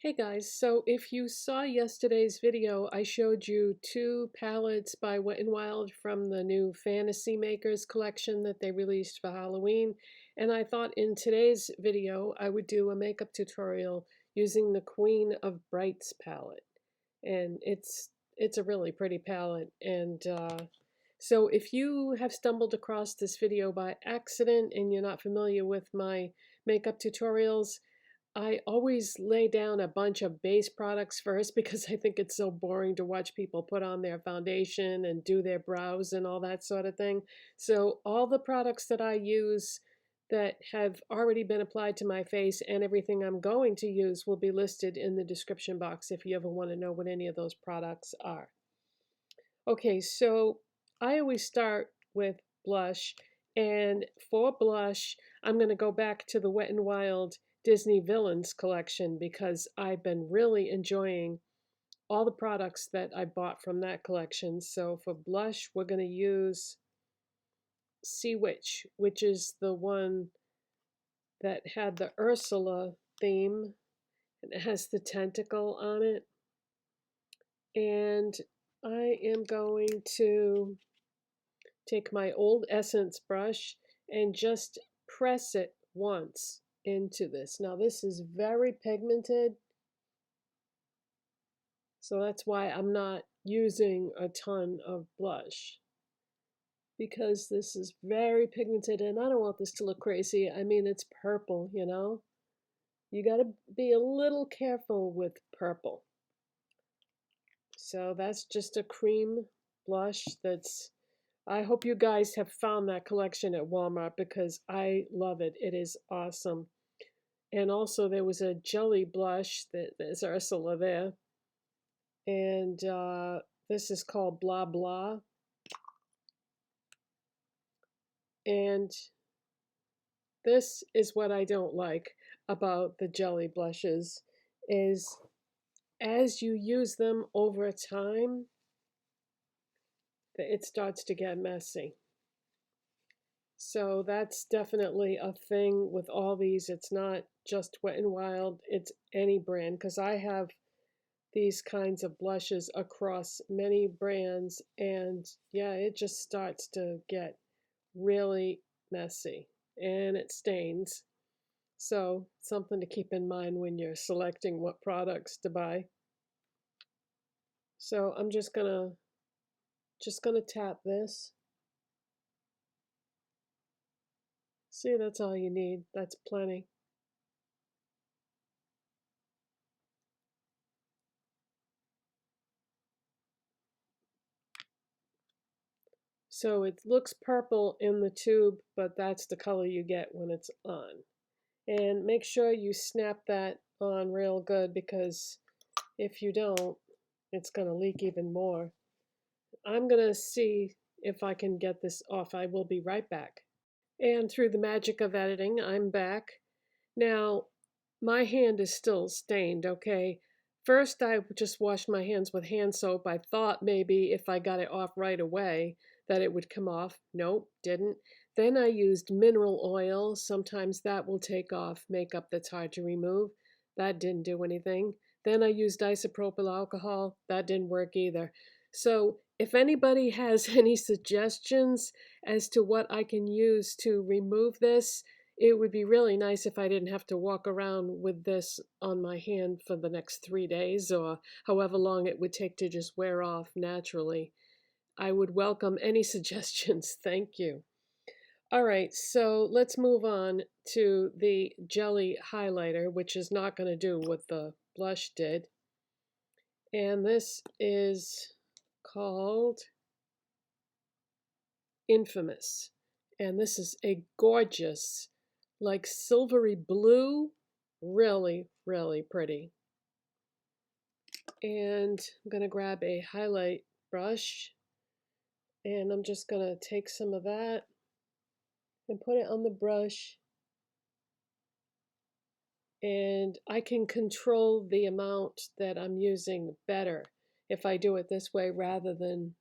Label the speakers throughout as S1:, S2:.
S1: Hey guys, so if you saw yesterday's video, I showed you two palettes by Wet n Wild from the new Fantasy Makers collection that they released for Halloween. And I thought in today's video I would do a makeup tutorial using the Queen of Brights palette. And it's a really pretty palette. And so if you have stumbled across this video by accident and you're not familiar with my makeup tutorials, I always lay down a bunch of base products first because I think it's so boring to watch people put on their foundation and do their brows and all that sort of thing. So all the products that I use that have already been applied to my face and everything I'm going to use will be listed in the description box if you ever want to know what any of those products are. Okay, so I always start with blush, and for blush, I'm going to go back to the Wet n Wild Disney Villains collection because I've been really enjoying all the products that I bought from that collection. So for blush, we're going to use Sea Witch, which is the one that had the Ursula theme, and it has the tentacle on it. And I am going to take my old Essence brush and just press it once into this. Now this is very pigmented, so that's why I'm not using a ton of blush, because this is very pigmented and I don't want this to look crazy. I mean, it's purple, you know? You got to be a little careful with purple. So that's just a cream blush that's, I hope you guys have found that collection at Walmart because I love it. It is awesome. And also there was a jelly blush that there's Ursula there. And this is called Blah Blah. And this is what I don't like about the jelly blushes is as you use them over time, it starts to get messy. So that's definitely a thing with all these. It's not just Wet n Wild, it's any brand, because I have these kinds of blushes across many brands, and yeah, it just starts to get really messy and it stains. So something to keep in mind when you're selecting what products to buy. So I'm just gonna tap this. See, that's all you need. That's plenty. So it looks purple in the tube, but that's the color you get when it's on. And make sure you snap that on real good, because if you don't, it's going to leak even more. I'm going to see if I can get this off. I will be right back. And through the magic of editing, I'm back. Now, my hand is still stained, okay? First, I just washed my hands with hand soap. I thought maybe if I got it off right away that it would come off. Nope, didn't. Then I used mineral oil. Sometimes that will take off makeup that's hard to remove. That didn't do anything. Then I used isopropyl alcohol. That didn't work either. So if anybody has any suggestions as to what I can use to remove this, it would be really nice if I didn't have to walk around with this on my hand for the next 3 days or however long it would take to just wear off naturally. I would welcome any suggestions. Thank you. All right, so let's move on to the jelly highlighter, which is not going to do what the blush did. And this is called Infamous. And this is a gorgeous, like silvery blue, really, really pretty. And I'm going to grab a highlight brush, and I'm just going to take some of that and put it on the brush. And I can control the amount that I'm using better if I do it this way rather than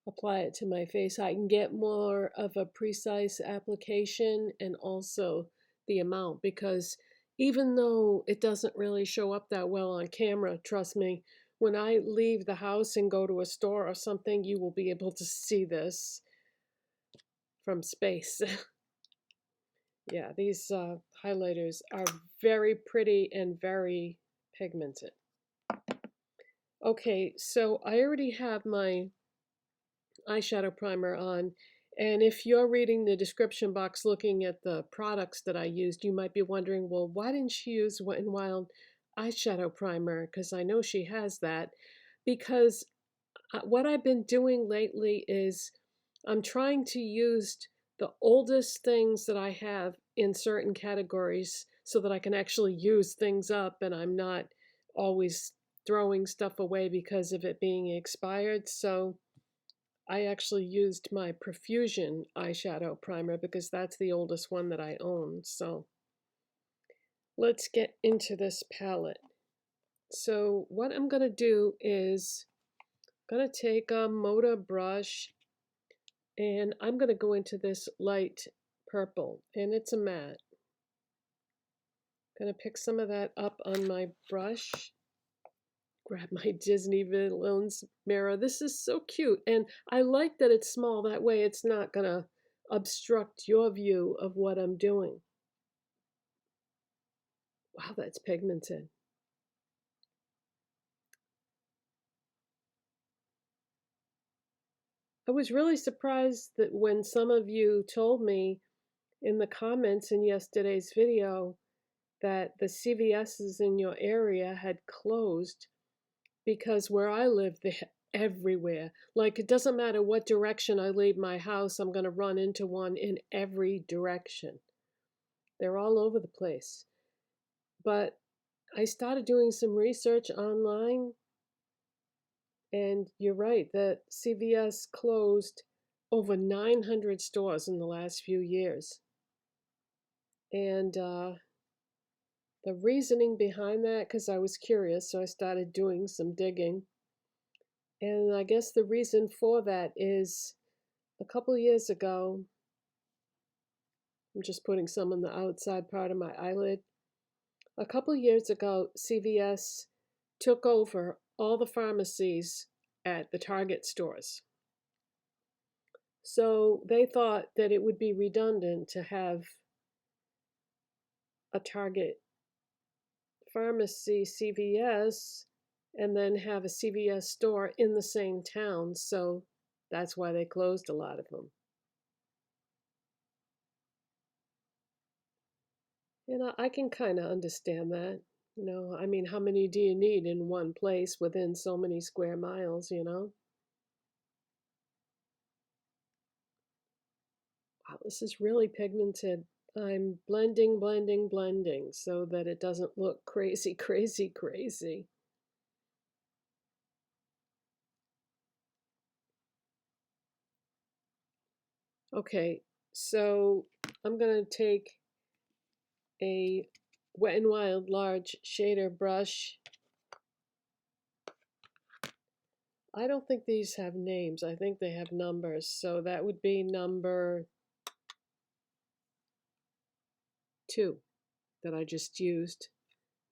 S1: apply it to my face. I can get more of a precise application and also the amount, because even though it doesn't really show up that well on camera, trust me, when I leave the house and go to a store or something, you will be able to see this from space. Yeah, these highlighters are very pretty and very pigmented. Okay, so I already have my eyeshadow primer on, and if you're reading the description box looking at the products that I used, you might be wondering, well, why didn't she use Wet n Wild eyeshadow primer? Because I know she has that. Because what I've been doing lately is I'm trying to use the oldest things that I have in certain categories so that I can actually use things up and I'm not always throwing stuff away because of it being expired. So I actually used my Profusion eyeshadow primer because that's the oldest one that I own. So let's get into this palette. So what I'm going to do is I'm going to take a Moda brush and I'm going to go into this light purple, and it's a matte. Going to pick some of that up on my brush. Grab my Disney Villains mirror. This is so cute, and I like that it's small. That way it's not going to obstruct your view of what I'm doing. Wow, that's pigmented. I was really surprised that when some of you told me in the comments in yesterday's video that the CVS's in your area had closed, because where I live, they're everywhere. Like, it doesn't matter what direction I leave my house, I'm going to run into one in every direction. They're all over the place. But I started doing some research online, and you're right, that CVS closed over 900 stores in the last few years. And the reasoning behind that, because I was curious, so I started doing some digging. And I guess the reason for that is a couple of years ago, I'm just putting some on the outside part of my eyelid. A couple of years ago, CVS took over all the pharmacies at the Target stores. So they thought that it would be redundant to have a Target pharmacy, CVS, and then have a CVS store in the same town. So that's why they closed a lot of them. And I can kind of understand that. I mean, how many do you need in one place within so many square miles, Wow, this is really pigmented. I'm blending, blending, blending so that it doesn't look crazy, crazy, crazy. Okay, so I'm going to take a Wet n Wild large shader brush. I don't think these have names. I think they have numbers. So that would be number 2 that I just used.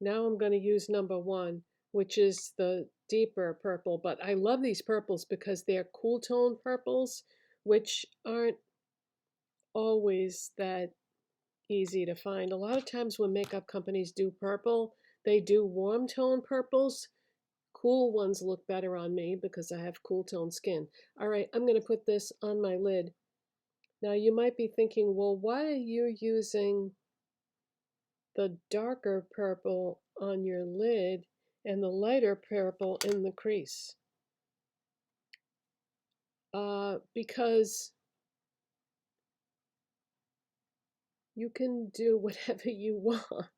S1: Now I'm going to use number 1, which is the deeper purple. But I love these purples because they're cool tone purples, which aren't always that easy to find. A lot of times when makeup companies do purple, they do warm tone purples. Cool ones look better on me because I have cool tone skin. All right, I'm going to put this on my lid. Now you might be thinking, well, why are you using the darker purple on your lid and the lighter purple in the crease? Because you can do whatever you want.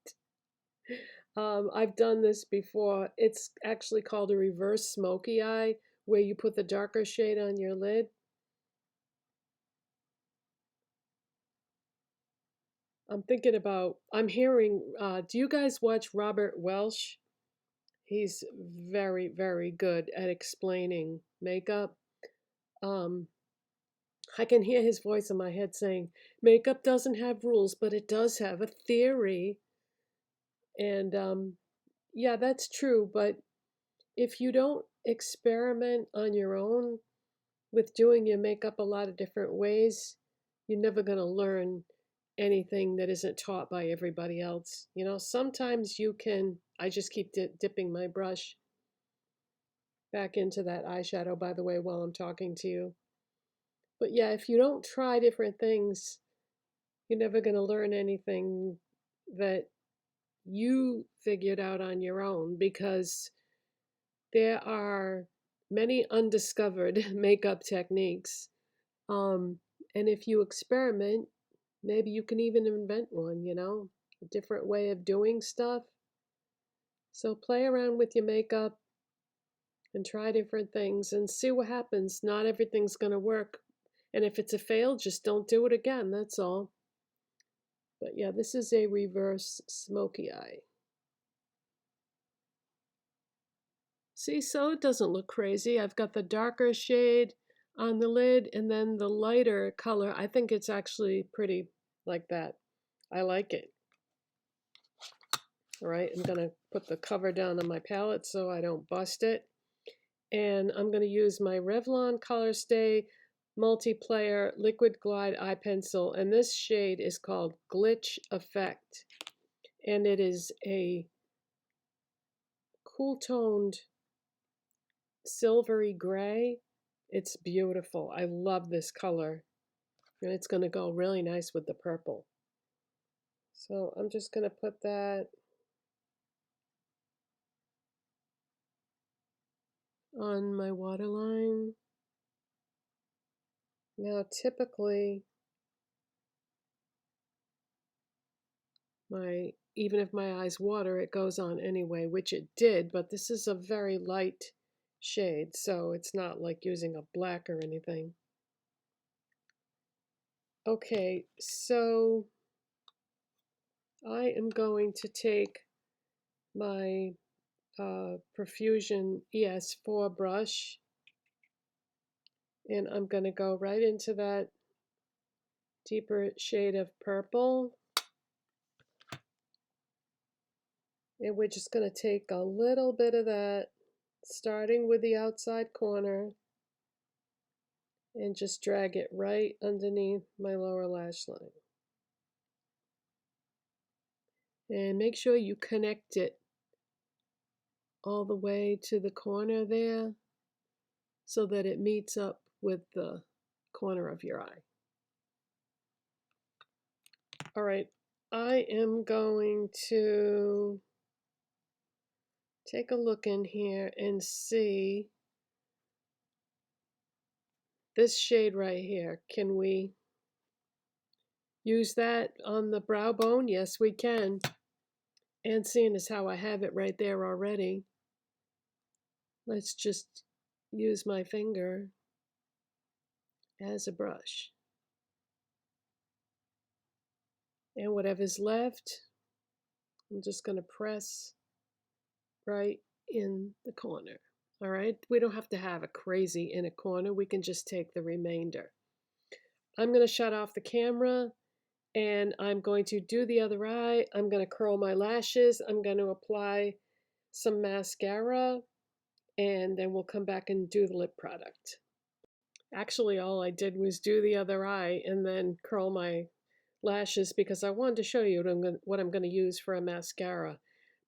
S1: I've done this before. It's actually called a reverse smoky eye, where you put the darker shade on your lid. I'm hearing, do you guys watch Robert Welsh? He's very, very good at explaining makeup. Um, I can hear his voice in my head saying, makeup doesn't have rules, but it does have a theory. And yeah, that's true. But if you don't experiment on your own with doing your makeup a lot of different ways, you're never going to learn anything that isn't taught by everybody else. You know, sometimes you can, I just keep dipping my brush back into that eyeshadow, by the way, while I'm talking to you. But yeah, if you don't try different things, you're never going to learn anything that you figured out on your own, because there are many undiscovered makeup techniques. Um, and if you experiment, maybe you can even invent one, you know, a different way of doing stuff. So play around with your makeup and try different things and see what happens. Not everything's going to work. And if it's a fail, just don't do it again. That's all. But yeah, this is a reverse smoky eye. See, so it doesn't look crazy. I've got the darker shade on the lid and then the lighter color. I think it's actually pretty like that. I like it. All right, I'm going to put the cover down on my palette so I don't bust it. And I'm going to use my Revlon Colorstay Multiplayer Liquid Glide Eye Pencil. And this shade is called Glitch Effect. And it is a cool toned silvery gray. It's beautiful. I love this color. And it's going to go really nice with the purple. So I'm just going to put that on my waterline. Now typically even if my eyes water, it goes on anyway, which it did, but this is a very light shade, so it's not like using a black or anything. Okay, so I am going to take my Profusion ES4 brush, and I'm going to go right into that deeper shade of purple. And we're just going to take a little bit of that, starting with the outside corner, and just drag it right underneath my lower lash line. And make sure you connect it all the way to the corner there so that it meets up with the corner of your eye. All right, I am going to take a look in here and see this shade right here. Can we use that on the brow bone? Yes, we can. And seeing as how I have it right there already, let's just use my finger as a brush. And whatever's left, I'm just going to press right in the corner. All right, we don't have to have a crazy in a corner. We can just take the remainder. I'm going to shut off the camera and I'm going to do the other eye. I'm going to curl my lashes. I'm going to apply some mascara, and then we'll come back and do the lip product. Actually, all I did was do the other eye and then curl my lashes because I wanted to show you what I'm going to use for a mascara.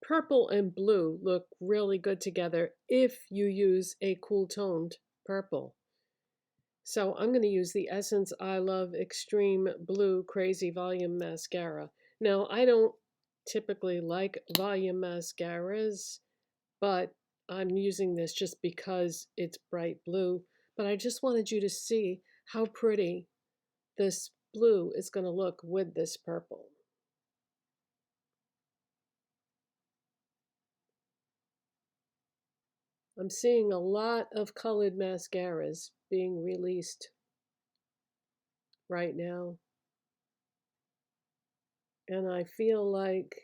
S1: Purple and blue look really good together if you use a cool toned purple. So I'm going to use the Essence I Love Extreme Blue Crazy Volume Mascara. Now, I don't typically like volume mascaras, but I'm using this just because it's bright blue. But I just wanted you to see how pretty this blue is going to look with this purple. I'm seeing a lot of colored mascaras being released right now. And I feel like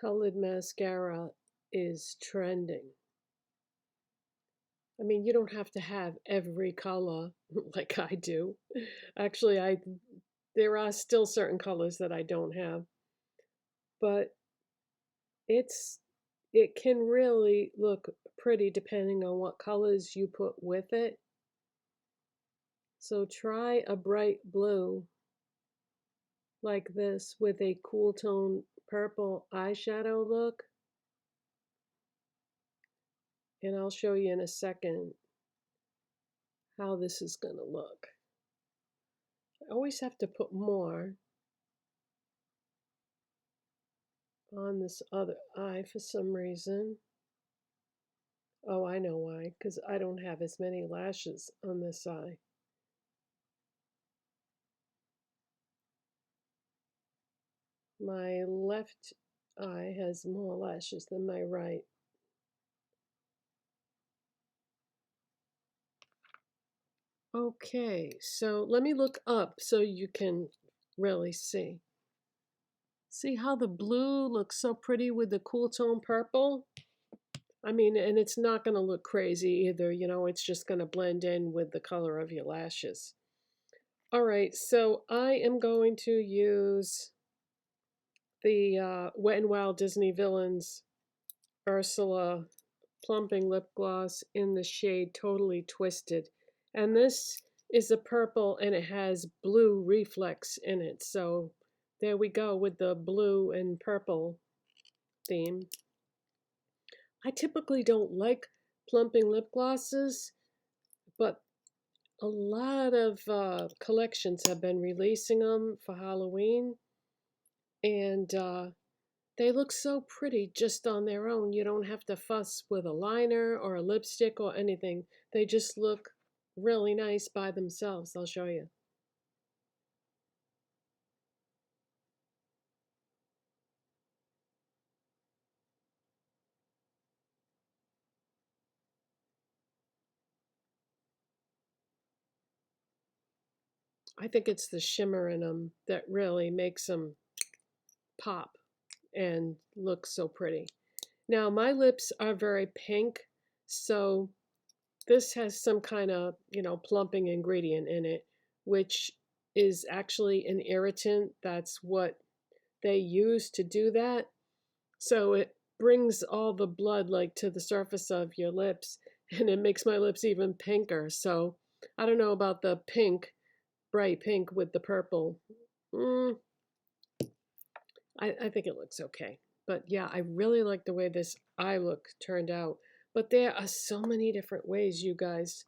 S1: colored mascara is trending. I mean, you don't have to have every color like I do. Actually, there are still certain colors that I don't have. But it can really look pretty depending on what colors you put with it. So try a bright blue like this with a cool tone purple eyeshadow look. And I'll show you in a second how this is going to look. I always have to put more on this other eye for some reason. Oh, I know why, because I don't have as many lashes on this eye. My left eye has more lashes than my right. Okay, so let me look up so you can really see. See how the blue looks so pretty with the cool tone purple? I mean, and it's not going to look crazy either, you know, it's just going to blend in with the color of your lashes. All right, so I am going to use the Wet n Wild Disney Villains Ursula Plumping Lip Gloss in the shade Totally Twisted. And this is a purple and it has blue reflex in it. So there we go with the blue and purple theme. I typically don't like plumping lip glosses, but a lot of collections have been releasing them for Halloween. And they look so pretty just on their own. You don't have to fuss with a liner or a lipstick or anything. They just look really nice by themselves. I'll show you. I think it's the shimmer in them that really makes them pop and look so pretty. Now, my lips are very pink, so this has some kind of, you know, plumping ingredient in it, which is actually an irritant. That's what they use to do that. So it brings all the blood like to the surface of your lips and it makes my lips even pinker. So I don't know about the pink, bright pink with the purple. I think it looks okay. But yeah, I really like the way this eye look turned out. But there are so many different ways, you guys.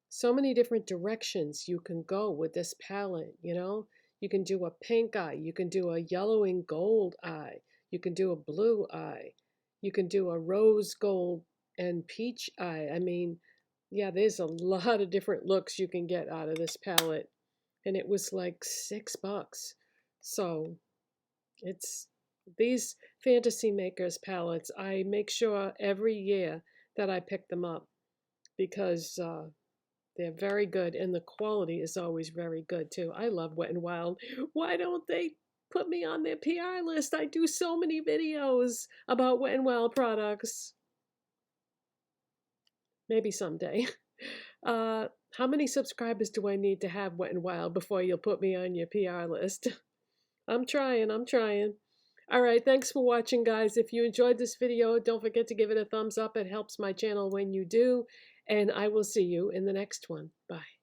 S1: So many different directions you can go with this palette, you know? You can do a pink eye. You can do a yellow and gold eye. You can do a blue eye. You can do a rose gold and peach eye. I mean, yeah, there's a lot of different looks you can get out of this palette. And it was like $6. So it's these Fantasy Makers palettes, I make sure every year that I pick them up because they're very good and the quality is always very good too. I love Wet n Wild. Why don't they put me on their PR list? I do so many videos about Wet n Wild products. Maybe someday. How many subscribers do I need to have Wet n Wild before you'll put me on your PR list? I'm trying. All right, thanks for watching, guys. If you enjoyed this video, don't forget to give it a thumbs up. It helps my channel when you do. And I will see you in the next one. Bye.